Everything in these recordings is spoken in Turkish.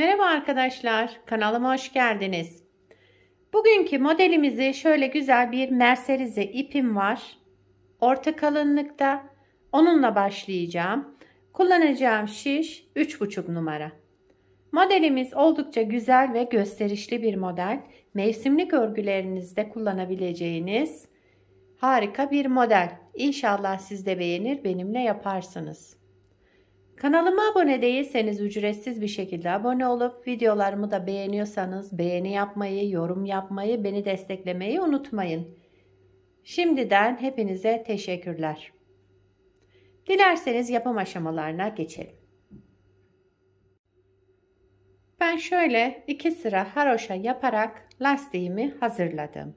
Merhaba arkadaşlar, kanalıma hoş geldiniz. Bugünkü modelimizi şöyle güzel bir merserize ipim var. Orta kalınlıkta. Onunla başlayacağım. Kullanacağım şiş 3,5 numara. Modelimiz oldukça güzel ve gösterişli bir model. Mevsimlik örgülerinizde kullanabileceğiniz harika bir model. İnşallah siz de beğenir, benimle yaparsınız. Kanalıma abone değilseniz ücretsiz bir şekilde abone olup videolarımı da beğeniyorsanız beğeni yapmayı, yorum yapmayı, beni desteklemeyi unutmayın. Şimdiden hepinize teşekkürler. Dilerseniz yapım aşamalarına geçelim. Ben şöyle 2 sıra haroşa yaparak lastiğimi hazırladım.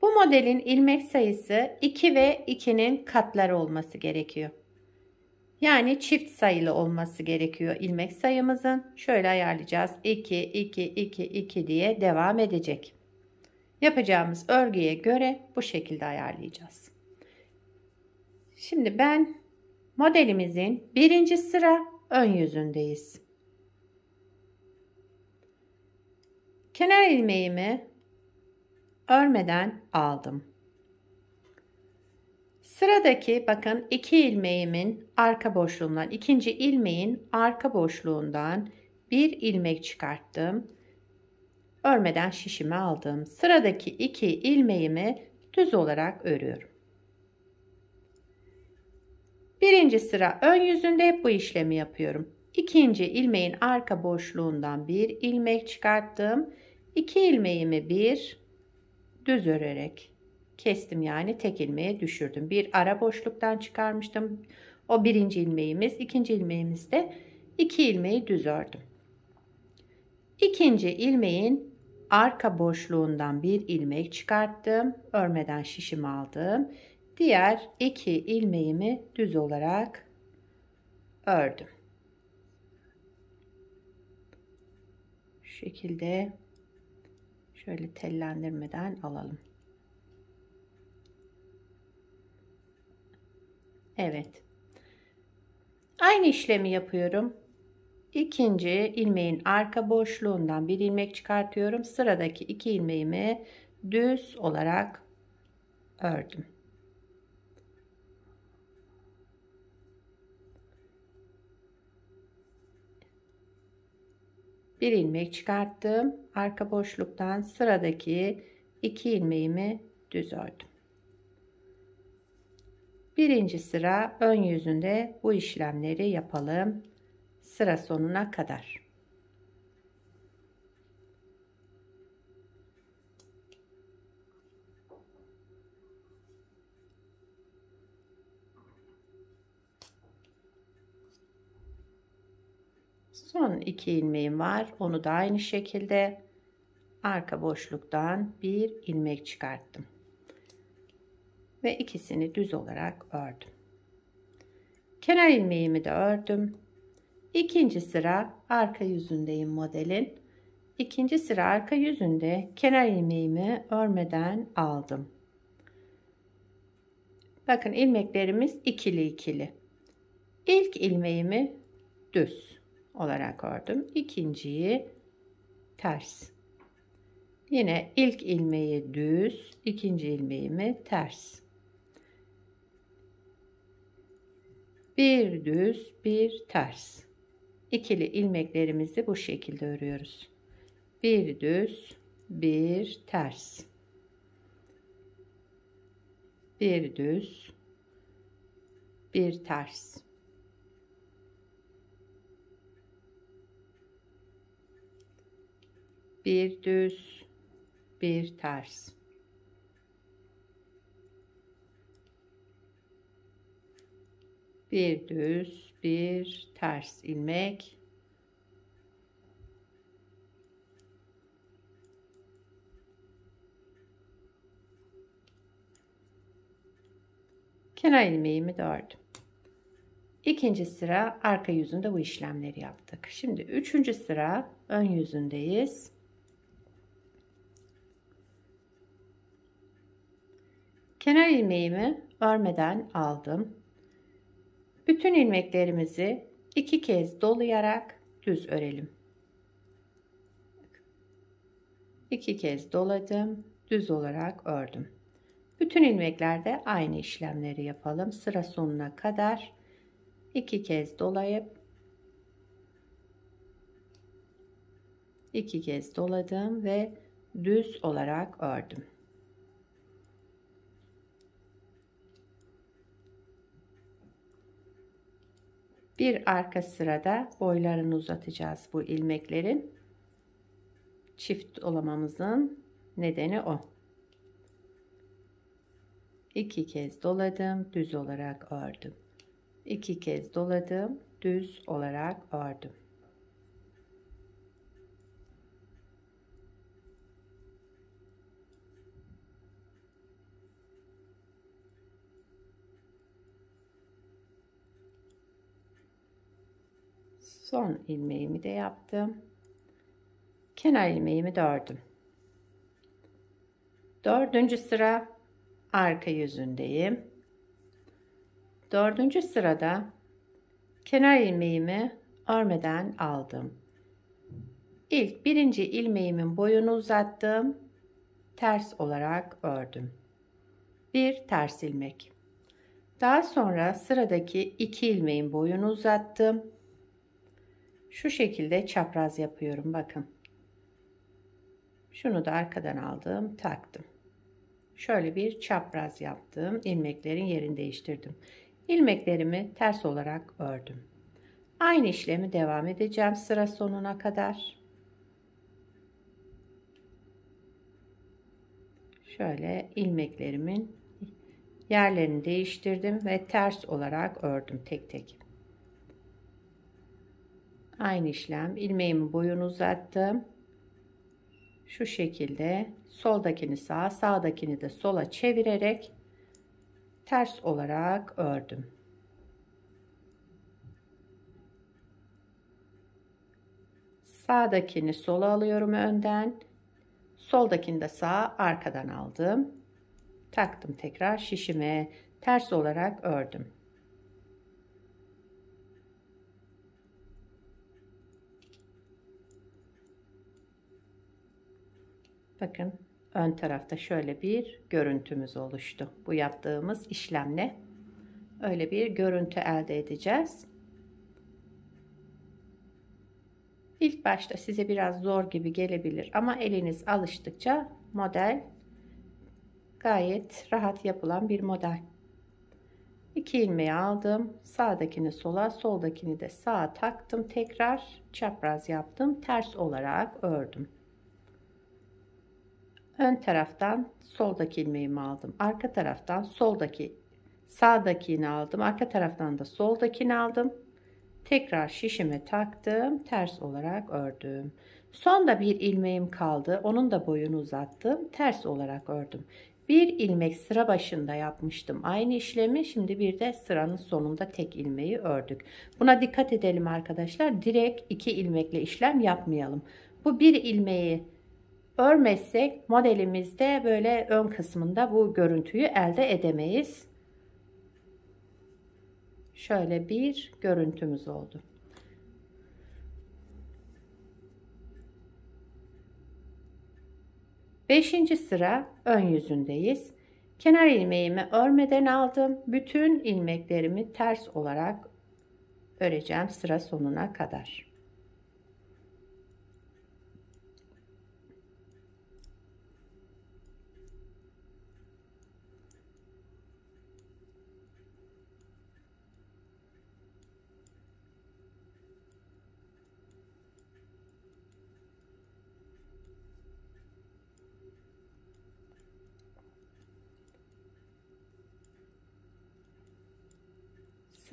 Bu modelin ilmek sayısı 2 ve 2'nin katları olması gerekiyor. Yani çift sayılı olması gerekiyor ilmek sayımızın. Şöyle ayarlayacağız. 2, 2, 2, 2 diye devam edecek. Yapacağımız örgüye göre bu şekilde ayarlayacağız. Şimdi ben modelimizin birinci sıra ön yüzündeyiz. Kenar ilmeğimi örmeden aldım. Sıradaki bakın 2 ilmeğimin arka boşluğundan, ikinci ilmeğin arka boşluğundan bir ilmek çıkarttım. Örmeden şişimi aldım. Sıradaki 2 ilmeğimi düz olarak örüyorum. Birinci sıra ön yüzünde hep bu işlemi yapıyorum. İkinci ilmeğin arka boşluğundan bir ilmek çıkarttım. 2 ilmeğimi bir düz örerek kestim, yani tek ilmeğe düşürdüm. Bir ara boşluktan çıkarmıştım. O birinci ilmeğimiz, ikinci ilmeğimizde 2 ilmeği düz ördüm. İkinci ilmeğin arka boşluğundan bir ilmek çıkarttım. Örmeden şişimi aldım. Diğer 2 ilmeğimi düz olarak ördüm. Şu şekilde şöyle tellendirmeden alalım. Evet. Aynı işlemi yapıyorum. İkinci ilmeğin arka boşluğundan bir ilmek çıkartıyorum. Sıradaki 2 ilmeğimi düz olarak ördüm. Bir ilmek çıkarttım. Arka boşluktan sıradaki 2 ilmeğimi düz ördüm. Birinci sıra ön yüzünde bu işlemleri yapalım sıra sonuna kadar. Son 2 ilmeğim var. Onu da aynı şekilde arka boşluktan bir ilmek çıkarttım. Ve ikisini düz olarak ördüm. Kenar ilmeğimi de ördüm. İkinci sıra arka yüzündeyim modelin. İkinci sıra arka yüzünde kenar ilmeğimi örmeden aldım. Bakın ilmeklerimiz ikili ikili. İlk ilmeğimi düz olarak ördüm. İkinciyi ters. Yine ilk ilmeği düz, ikinci ilmeğimi ters. Bir düz, bir ters. İkili ilmeklerimizi bu şekilde örüyoruz. Bir düz, bir ters. Bir düz, bir ters. Bir düz, bir ters. Bir düz, bir ters ilmek. Kenar ilmeğimi de ördüm. İkinci sıra arka yüzünde bu işlemleri yaptık. Şimdi üçüncü sıra ön yüzündeyiz. Kenar ilmeğimi örmeden aldım. Bütün ilmeklerimizi 2 kez dolayarak düz örelim. 2 kez doladım, düz olarak ördüm. Bütün ilmeklerde aynı işlemleri yapalım. Sıra sonuna kadar 2 kez dolayıp 2 kez doladım ve düz olarak ördüm. Bir arka sırada boylarını uzatacağız bu ilmeklerin. Çift olamamızın nedeni o. 2 kez doladım, düz olarak ördüm. 2 kez doladım, düz olarak ördüm. Son ilmeğimi de yaptım. Kenar ilmeğimi de ördüm. 4. sıra arka yüzündeyim. 4. sırada kenar ilmeğimi örmeden aldım. İlk 1. ilmeğimin boyunu uzattım. Ters olarak ördüm. Bir ters ilmek. Daha sonra sıradaki 2 ilmeğin boyunu uzattım. Şu şekilde çapraz yapıyorum, bakın. Şunu da arkadan aldım, taktım. Şöyle bir çapraz yaptım. İlmeklerin yerini değiştirdim. İlmeklerimi ters olarak ördüm. Aynı işlemi devam edeceğim sıra sonuna kadar. Şöyle ilmeklerimin yerlerini değiştirdim ve ters olarak ördüm tek tek. Aynı işlem, ilmeğimin boyunu uzattım. Şu şekilde soldakini sağa, sağdakini de sola çevirerek ters olarak ördüm. Sağdakini sola alıyorum önden. Soldakini de sağa arkadan aldım. Taktım tekrar şişime. Ters olarak ördüm. Bakın ön tarafta şöyle bir görüntümüz oluştu. Bu yaptığımız işlemle öyle bir görüntü elde edeceğiz. İlk başta size biraz zor gibi gelebilir ama eliniz alıştıkça model gayet rahat yapılan bir model. 2 ilmeği aldım. Sağdakini sola, soldakini de sağa taktım. Tekrar çapraz yaptım. Ters olarak ördüm. Ön taraftan soldaki ilmeğimi aldım. Arka taraftan sağdakini aldım. Arka taraftan da soldakini aldım. Tekrar şişime taktım. Ters olarak ördüm. Son da bir ilmeğim kaldı. Onun da boyunu uzattım. Ters olarak ördüm. Bir ilmek sıra başında yapmıştım aynı işlemi. Şimdi bir de sıranın sonunda tek ilmeği ördük. Buna dikkat edelim arkadaşlar. Direkt 2 ilmekle işlem yapmayalım. Bu bir ilmeği örmezsek modelimizde böyle ön kısmında bu görüntüyü elde edemeyiz. Şöyle bir görüntümüz oldu. Beşinci sıra ön yüzündeyiz. Kenar ilmeğimi örmeden aldım. Bütün ilmeklerimi ters olarak öreceğim sıra sonuna kadar.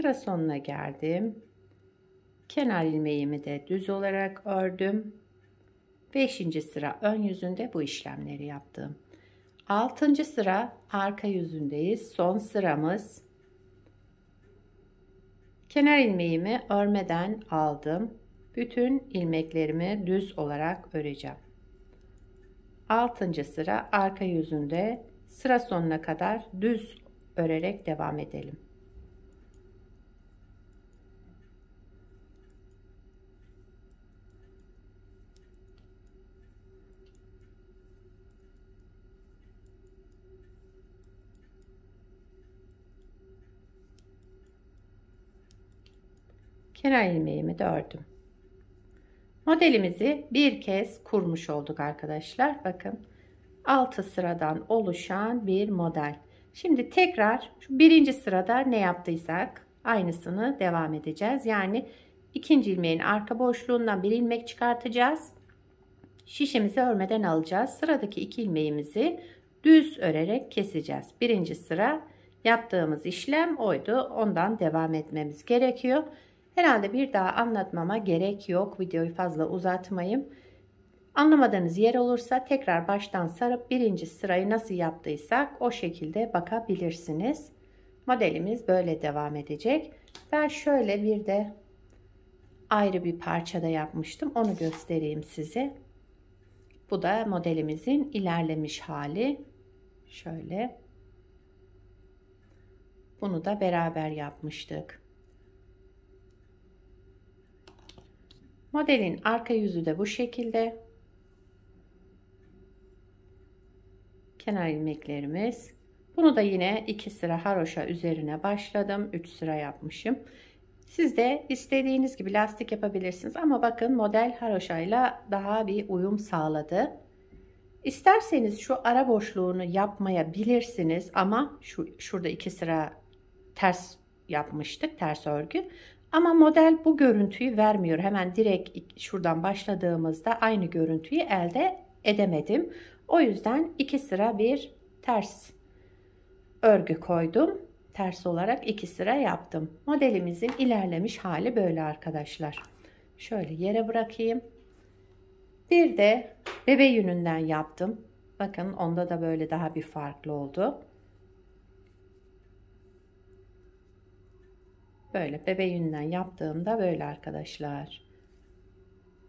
Sıra sonuna geldim. Kenar ilmeğimi de düz olarak ördüm. 5. sıra ön yüzünde bu işlemleri yaptım. 6. sıra arka yüzündeyiz. Son sıramız. Kenar ilmeğimi örmeden aldım. Bütün ilmeklerimi düz olarak öreceğim. 6. sıra arka yüzünde. Sıra sonuna kadar düz örerek devam edelim. Kenar ilmeğimi de ördüm. Modelimizi bir kez kurmuş olduk arkadaşlar. Bakın 6 sıradan oluşan bir model. Şimdi tekrar şu birinci sırada ne yaptıysak aynısını devam edeceğiz. Yani ikinci ilmeğin arka boşluğundan bir ilmek çıkartacağız. Şişimizi örmeden alacağız. Sıradaki iki ilmeğimizi düz örerek keseceğiz. Birinci sıra yaptığımız işlem oydu. Ondan devam etmemiz gerekiyor. Herhalde bir daha anlatmama gerek yok. Videoyu fazla uzatmayayım. Anlamadığınız yer olursa tekrar baştan sarıp birinci sırayı nasıl yaptıysak o şekilde bakabilirsiniz. Modelimiz böyle devam edecek. Ben şöyle bir de ayrı bir parçada yapmıştım. Onu göstereyim size. Bu da modelimizin ilerlemiş hali. Şöyle. Bunu da beraber yapmıştık. Modelin arka yüzü de bu şekilde. Kenar ilmeklerimiz. Bunu da yine 2 sıra haroşa üzerine başladım. 3 sıra yapmışım. Siz de istediğiniz gibi lastik yapabilirsiniz. Ama bakın model haroşayla daha bir uyum sağladı. İsterseniz şu ara boşluğunu yapmayabilirsiniz. Ama şurada 2 sıra ters yapmıştık. Ters örgü. Ama model bu görüntüyü vermiyor. Hemen direkt şuradan başladığımızda aynı görüntüyü elde edemedim. O yüzden 2 sıra bir ters örgü koydum. Ters olarak 2 sıra yaptım. Modelimizin ilerlemiş hali böyle arkadaşlar. Şöyle yere bırakayım. Bir de bebe yününden yaptım. Bakın onda da böyle daha bir farklı oldu. Böyle bebe yününden yaptığımda böyle arkadaşlar.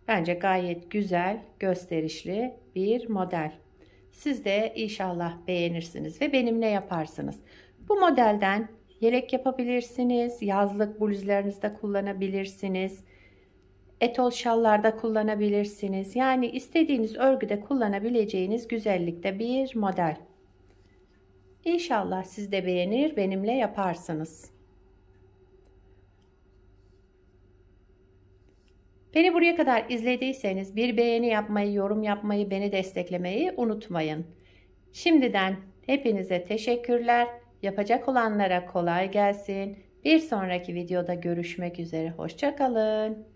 Bence gayet güzel, gösterişli bir model. Siz de inşallah beğenirsiniz ve benimle yaparsınız. Bu modelden yelek yapabilirsiniz, yazlık bluzlarınızda kullanabilirsiniz, etol şallarda kullanabilirsiniz. Yani istediğiniz örgüde kullanabileceğiniz güzellikte bir model. İnşallah siz de beğenir, benimle yaparsınız. Beni buraya kadar izlediyseniz bir beğeni yapmayı, yorum yapmayı, beni desteklemeyi unutmayın. Şimdiden hepinize teşekkürler. Yapacak olanlara kolay gelsin. Bir sonraki videoda görüşmek üzere. Hoşça kalın.